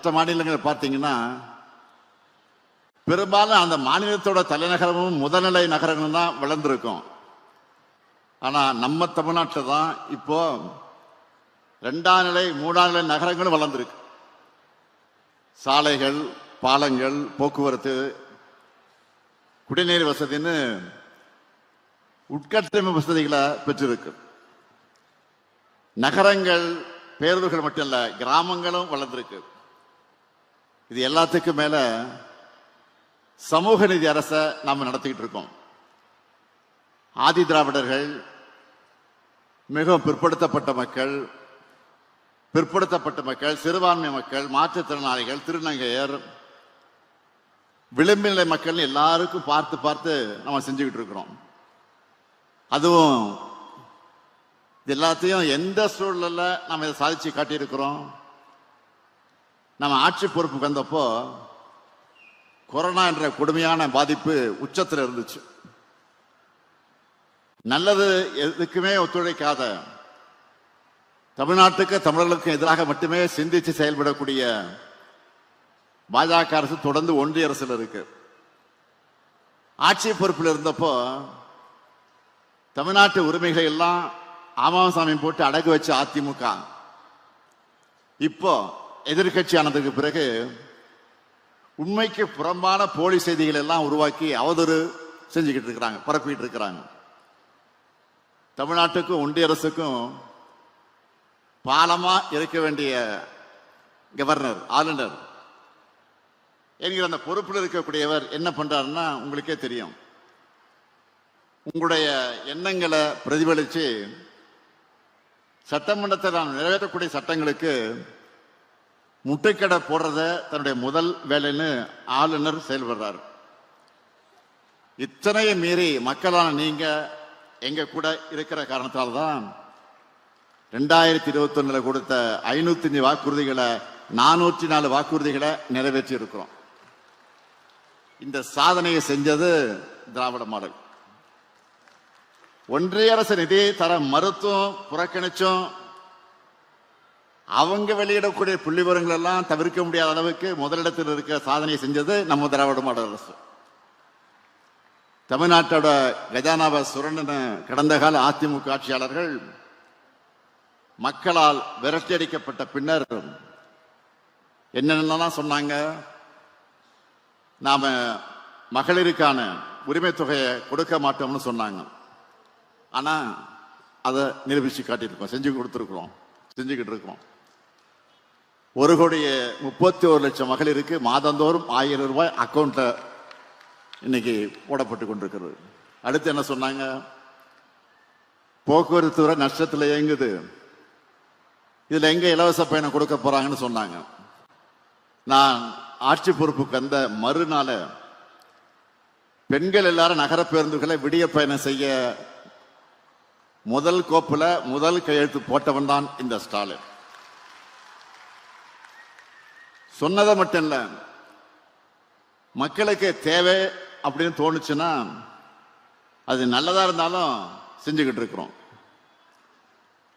மற்ற மாநிலங்களை பார்த்தீங்கன்னா பெரும்பாலும் அந்த மாநிலத்தோட தலைநகரமும் முதல்நிலை நகரங்களும் தான் வளர்ந்துருக்கும். ஆனால் நம்ம தமிழ்நாட்டில் தான் இப்போ 2ஆம் நிலை 3ஆம் நிலை நகரங்களும் வளர்ந்துருக்கு. சாலைகள், பாலங்கள், போக்குவரத்து, குடிநீர் வசதின்னு உட்கட்டமைப்பு வசதிகளை பெற்றிருக்கு. நகரங்கள், பேருந்துகள் மட்டும் இல்ல, கிராமங்களும் வளர்ந்துருக்கு. இது எல்லாத்துக்கும் மேல சமூக நீதி அரசை நாம நடத்திக்கிட்டு இருக்கோம். ஆதி திராவிடர்கள், மிகவும் பிற்படுத்தப்பட்ட மக்கள், சிறுபான்மை மக்கள், மாற்றுத்திறனாளிகள், திருநங்கையர், விளிம்புநிலை மக்கள் எல்லாருக்கும் பார்த்து பார்த்து நம்ம செஞ்சுக்கிட்டு இருக்கிறோம். அதுவும் எல்லாத்தையும் எந்த சூழல்ல நம்ம இதை சாதிச்சு காட்டியிருக்கிறோம். நம்ம ஆட்சி பொறுப்புக்கு வந்தப்போ கொரோனா என்ற கொடுமையான பாதிப்பு உச்சத்தில் இருந்துச்சு. நல்லது எதுக்குமே ஒத்துழைக்காத, தமிழ்நாட்டுக்கு தமிழர்களுக்கு எதிராக மட்டுமே சிந்திச்சு செயல்படக்கூடிய பாஜக அரசு தொடர்ந்து ஒன்றிய அரசில் இருக்கு. ஆட்சி பொறுப்பில் இருந்தப்போ தமிழ்நாட்டு உரிமைகளை எல்லாம் ஆமாசாமி போட்டு அடகு வச்ச அதிமுக இப்போ எதிர்கட்சி ஆனதுக்கு பிறகு உண்மைக்கு புறம்பான போலி செய்திகள் எல்லாம் உருவாக்கி அவதூறு செஞ்சுக்கிட்டு இருக்கிறாங்க, பரப்பிட்டு இருக்கிறாங்க. தமிழ்நாட்டுக்கும் ஒன்றிய அரசுக்கும் பாலமா இருக்க வேண்டிய கவர்னர், ஆளுநர் என்கிற அந்த பொறுப்பில் இருக்கக்கூடியவர் என்ன பண்றாருன்னா உங்களுக்கே தெரியும். உங்களுடைய எண்ணங்களை பிரதிபலிச்சு சட்டமன்றத்தில் நாம் நிறைவேற்றக்கூடிய சட்டங்களுக்கு முட்டைக்கடை போடுறத தன்னுடைய முதல் வேலைன்னு ஆளுநர் செயல்படுறார். இத்தனையை மீறி மக்களான நீங்க எங்க கூட இருக்கிற காரணத்தால்தான் 2021 கொடுத்த 505 வாக்குறுதிகளை 404 வாக்குறுதிகளை நிறைவேற்றி இருக்கிறோம். இந்த சாதனையை செஞ்சது திராவிட மாடல். ஒன்றிய அரசு நிதியை தர மறுத்தும் புறக்கணிச்சும் அவங்க வெளியிடக்கூடிய புள்ளி விவரங்கள் எல்லாம் தவிர்க்க முடியாத அளவுக்கு முதலிடத்தில் இருக்க சாதனை செஞ்சது நம்ம திராவிட மாடல் அரசு. தமிழ்நாட்டோட கஜானாவை சுரண்டின கடந்த கால அதிமுக ஆட்சியாளர்கள் மக்களால் விரட்டியடிக்கப்பட்ட பின்னர் என்னென்னலாம் சொன்னாங்க. நாம மகளிருக்கான உரிமை தொகையை கொடுக்க மாட்டோம்னு சொன்னாங்க. ஆனா அதை நிரூபிச்சு காட்டியிருக்கோம், செஞ்சு கொடுத்துருக்கிறோம், செஞ்சுக்கிட்டு இருக்கோம். 1,31,00,000 மகளிருக்கு மாதந்தோறும் 1000 ரூபாய் அக்கௌண்ட்ல இன்னைக்கு போடப்பட்டு கொண்டிருக்கிறது. அடுத்து என்ன சொன்னாங்க? போக்குவரத்து துறை நஷ்டத்தில் இயங்குது, இதுல எங்க இலவச பயணம் கொடுக்க போறாங்கன்னு சொன்னாங்க. நான் ஆட்சி பொறுப்புக்கு வந்த மறுநாள பெண்கள் எல்லாரும் நகர பேருந்துகளை விடிய பயணம் செய்ய முதல் கோப்புல முதல் கையெழுத்து போட்டவன் தான் இந்த ஸ்டாலின். சொன்னதை மட்டும் இல்ல, மக்களுக்கு தேவை அப்படின்னு தோணுச்சுன்னா அது நல்லதா இருந்தாலும் செஞ்சுக்கிட்டு இருக்கிறோம்.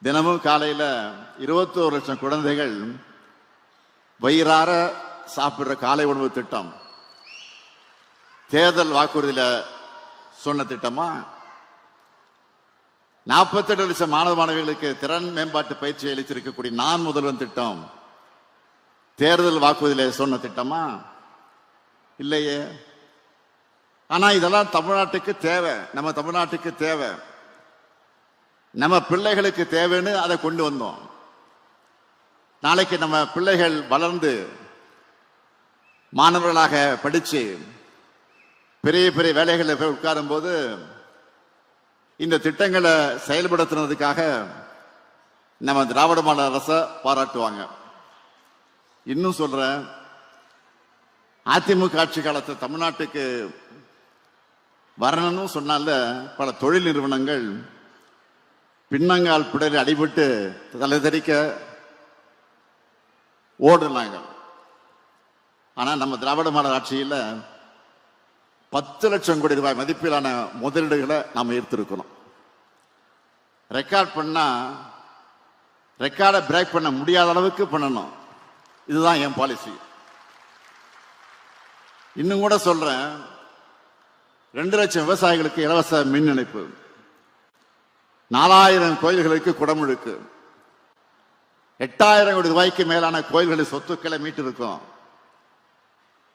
தினமும் காலையில 21 லட்சம் குழந்தைகள் வயிறார சாப்பிடுற காலை உணவு திட்டம் தேர்தல் வாக்குறுதியில சொன்ன திட்டமா? 48 லட்சம் மாணவ மாணவிகளுக்கு திறன் மேம்பாட்டு பயிற்சி அளித்திருக்கக்கூடிய நான் முதல்வன் திட்டம் தேர்தல் வாக்குறுதியில சொன்ன திட்டமா? இல்லையே. ஆனா இதெல்லாம் தமிழ்நாட்டுக்கு தேவை, நம்ம தமிழ்நாட்டுக்கு தேவை, நம்ம பிள்ளைகளுக்கு தேவைன்னு அதை கொண்டு வந்தோம். நாளைக்கு நம்ம பிள்ளைகள் வளர்ந்து மாணவர்களாக படிச்சு பெரிய பெரிய வேலைகளில் போய் உட்காரும் போது இந்த திட்டங்களை செயல்படுத்தினதுக்காக நம்ம திராவிட மாடல் அரசை பாராட்டுவாங்க. இன்னும் சொல்றேன், அதிமுக ஆட்சி காலத்தில் தமிழ்நாட்டுக்கு வரணும்னு சொன்னால பல தொழில் நிறுவனங்கள் பின்னங்கால் பிடரில் அடிபட்டு தலை தெறிக்க ஓடுனாங்க. ஆனா நம்ம திராவிட மாடல் ஆட்சியில் 10 லட்சம் கோடி ரூபாய் மதிப்பிலான முதலீடுகளை நாம் ஈர்த்திருக்கிறோம். ரெக்கார்ட் பண்ணா ரெக்கார்டை பிரேக் பண்ண முடியாத அளவுக்கு பண்ணணும். இதுதான் என் பாலிசி. இன்னும் கூட சொல்றேன், 2 லட்சம் விவசாயிகளுக்கு இலவச மின் இணைப்பு, 4000 கோயில்களுக்கு குடமுழுக்கு, 8000 கோடி ரூபாய்க்கு மேலான கோயில்களின் சொத்துக்களை மீட்டிருக்கோம்.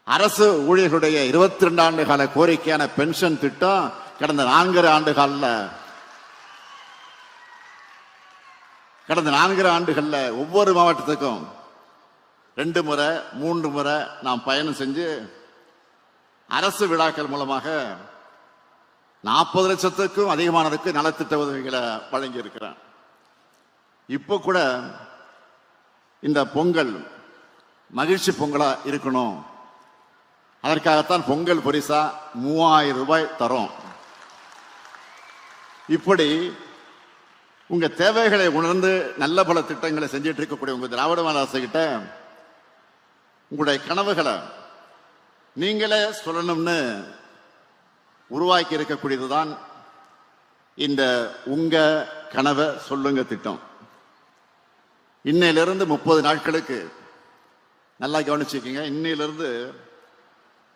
அரசு ஊழியர்களுடைய 22 ஆண்டு கால கோரிக்கையான பென்ஷன் திட்டம் கடந்த 4 ஆண்டுகள்ல ஒவ்வொரு மாவட்டத்துக்கும் 2 முறை 3 முறை நாம் பயணம் செஞ்சு அரசு விழாக்கள் மூலமாக 40 லட்சத்துக்கும் அதிகமானதுக்கு நலத்திட்ட உதவிகளை வழங்கி இருக்கிறேன். இப்போ கூட இந்த பொங்கல் மகிழ்ச்சி பொங்கலா இருக்கணும், அதற்காகத்தான் பொங்கல் பரிசா 3000 ரூபாய் தரோம். இப்படி உங்க தேவைகளை உணர்ந்து நல்ல பல திட்டங்களை செஞ்சிட்டு இருக்கக்கூடிய உங்க திராவிட மாடல் அரசு கிட்ட உங்களுடைய கனவுகளை நீங்களே சொல்லணும்னு உருவாக்கி இருக்கக்கூடியதுதான் இந்த உங்க கனவை சொல்லுங்க திட்டம். இன்னையிலிருந்து 30 நாட்களுக்கு நல்லா கவனிச்சுக்கீங்க. இன்னையிலிருந்து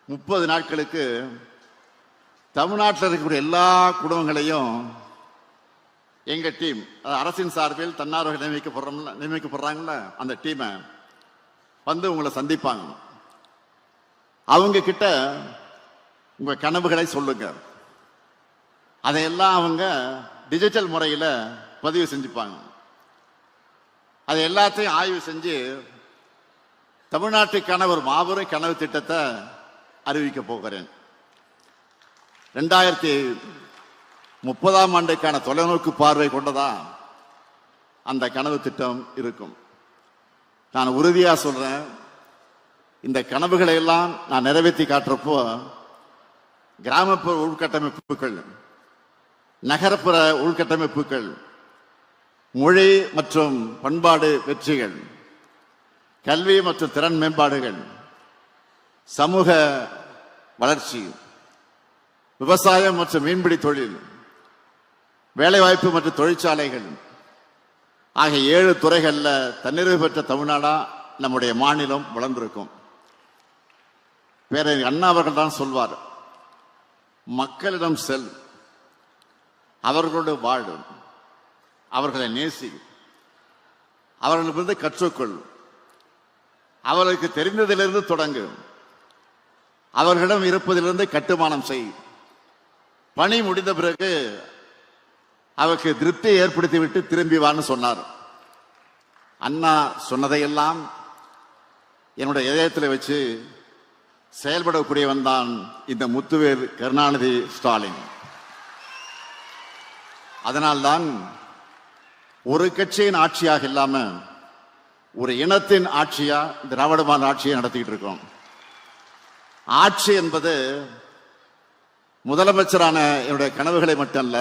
30 நாட்களுக்கு தமிழ்நாட்டில் இருக்கக்கூடிய எல்லா குடும்பங்களையும் எங்க டீம், அரசின் சார்பில் தன்னார்வர்கள் நியமிக்கப்படுறாங்கல்ல, அந்த டீமை வந்து உங்களை சந்திப்பாங்க. அவங்க கிட்ட உங்க கனவுகளை சொல்லுங்க. அதையெல்லாம் அவங்க டிஜிட்டல் முறையில் பதிவு செஞ்சுப்பாங்க. அதை எல்லாத்தையும் ஆய்வு செஞ்சு தமிழ்நாட்டுக்கான ஒரு மாபெரும் கனவு திட்டத்தை அறிவிக்க போகிறேன். 2030ஆம் ஆண்டுக்கான தொலைநோக்கு பார்வை கொண்டதா அந்த கனவு திட்டம் இருக்கும். நான் உறுதியா சொல்றேன், இந்த கனவுகளை எல்லாம் நான் நிறைவேற்றி காட்டுறப்போ கிராமப்புற உள்கட்டமைப்புகள், நகரப்புற உள்கட்டமைப்புகள், மொழி மற்றும் பண்பாடு வெற்றிகள், கல்வி மற்றும் திறன் மேம்பாடுகள், சமூக வளர்ச்சி, விவசாயம் மற்றும் மீன்பிடி தொழில், வேலைவாய்ப்பு மற்றும் தொழிற்சாலைகள் ஆகிய 7 துறைகள்ல தன்னிறைவு பெற்ற தமிழ்நாடா நம்முடைய மாநிலம் வளர்ந்திருக்கும். பேரறிஞர் அண்ணா அவர்கள் தான் சொல்வார், மக்களிடம் செல், அவர்களோடு வாழு, அவர்களை நேசி, அவர்களிடமிருந்து கற்றுக்கொள், அவர்களுக்கு தெரிந்ததிலிருந்து தொடங்கு, அவர்களிடம் இருப்பதிலிருந்து கட்டுமானம் செய், பணி முடிந்த பிறகு அவருக்கு திருப்தியை ஏற்படுத்திவிட்டு திரும்பி வான்னு சொன்னார். அண்ணா சொன்னதையெல்லாம் என்னுடைய இதயத்தில் வச்சு செயல்படக்கூடியவன் தான் இந்த முத்துவேல் கருணாநிதி ஸ்டாலின். அதனால்தான் ஒரு கட்சியின் ஆட்சியாக இல்லாம ஒரு இனத்தின் ஆட்சியா திராவிட மாடல் ஆட்சியை நடத்திக்கிட்டு இருக்கோம். ஆட்சி என்பது முதலமைச்சரான என்னுடைய கனவுகளை மட்டுமல்ல,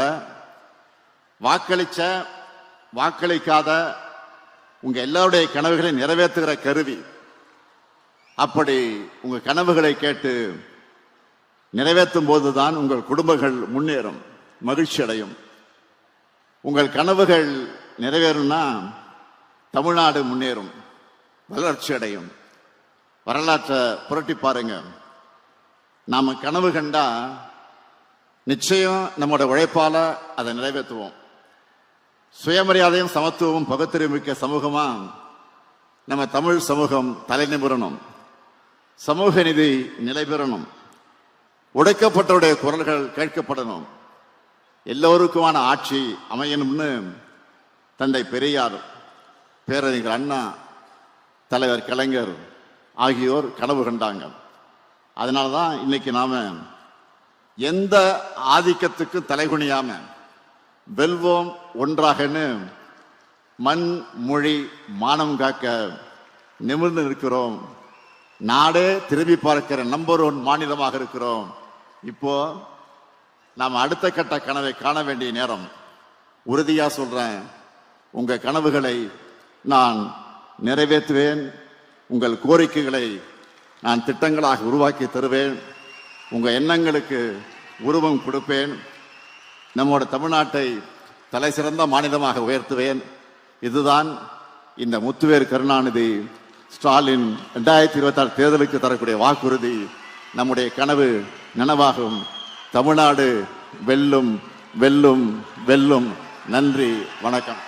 வாக்களிச்ச வாக்களிக்காத உங்க எல்லாருடைய கனவுகளை நிறைவேற்றுகிற கருவி. அப்படி உங்க கனவுகளை கேட்டு நிறைவேற்றும் போதுதான் உங்கள் குடும்பங்கள் முன்னேறும், மகிழ்ச்சி அடையும். உங்கள் கனவுகள் நிறைவேறும்னா தமிழ்நாடு முன்னேறும், வளர்ச்சி அடையும். வரலாற்றை புரட்டி பாருங்க. நாம கனவு கண்டா நிச்சயம் நம்முடைய உழைப்பால அதை நிறைவேற்றுவோம். சுயமரியாதையும் சமத்துவமும் பகுத்தறிவுமிக்க சமூகமா நம்ம தமிழ் சமூகம் தலை நிமிரணும், சமூக நீதி நிலை பெறணும், ஒடுக்கப்பட்டவருடைய குரல்கள் கேட்கப்படணும், எல்லோருக்குமான ஆட்சி அமையணும்னு தந்தை பெரியார், பேரறிஞர் அண்ணா, தலைவர் கலைஞர் ஆகியோர் கனவு கண்டாங்க. அதனால்தான் இன்னைக்கு நாம எந்த ஆதிக்கத்துக்கும் தலைகுனியாம வெல்வோம் ஒன்றாகன்னு மண் மொழி மானம் காக்க நிமிர்ந்து நிற்கிறோம். நாடே திரும்பி பார்க்கிற நம்பர் 1 மாநிலமாக இருக்கிறோம். இப்போ நாம் அடுத்த கட்ட கனவை காண வேண்டிய நேரம். உறுதியா சொல்றேன், உங்க கனவுகளை நான் நிறைவேற்றுவேன். உங்கள் கோரிக்கைகளை நான் திட்டங்களாக உருவாக்கி தருவேன். உங்க எண்ணங்களுக்கு உருவம் கொடுப்பேன். நம்மோட தமிழ்நாட்டை தலை சிறந்த மாநிலமாக உயர்த்துவேன். இதுதான் இந்த முத்துவேல் கருணாநிதி ஸ்டாலின் 2026 தேர்தலுக்கு தரக்கூடிய வாக்குறுதி நம்முடைய கனவு நனவாகும். தமிழ்நாடு வெல்லும் வெல்லும் வெல்லும். நன்றி, வணக்கம்.